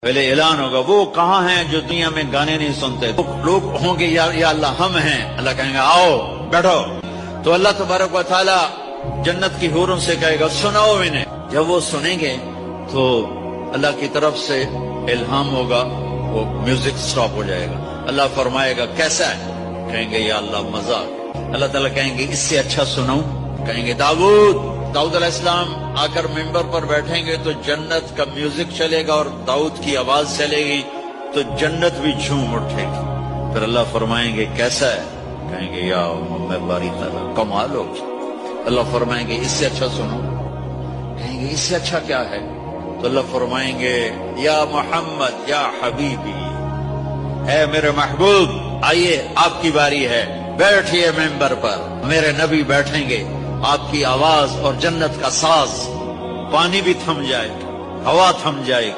पहले ऐलान होगा, वो कहाँ हैं जो दुनिया में गाने नहीं सुनते। लोग होंगे या अल्लाह हम हैं। अल्लाह कहेंगे आओ बैठो। तो अल्लाह तबारक व तआला जन्नत की हूरों से कहेगा सुनाओ इन्हें। जब वो सुनेंगे तो अल्लाह की तरफ से इल्हाम होगा, वो म्यूजिक स्टॉप हो जाएगा। अल्लाह फरमाएगा कैसा है? कहेंगे या अल्लाह मजाक। अल्लाह ताला कहेंगे इससे अच्छा सुनाऊं? कहेंगे दाऊद अलैहिस्सलाम आकर मिंबर पर बैठेंगे तो जन्नत का म्यूजिक चलेगा और दाऊद की आवाज चलेगी तो जन्नत भी झूम उठेगी। फिर अल्लाह फरमाएंगे कैसा है? कहेंगे या मोहम्मद बारी ताला कमाल हो। अल्लाह फरमाएंगे इससे अच्छा सुनो। कहेंगे इससे अच्छा क्या है? तो अल्लाह फरमाएंगे या मोहम्मद या हबीबी, है मेरे महबूब, आइए आपकी बारी है, बैठिए मेंबर पर। मेरे नबी बैठेंगे, आपकी आवाज और जन्नत का साज, पानी भी थम जाए, हवा थम जाएगी।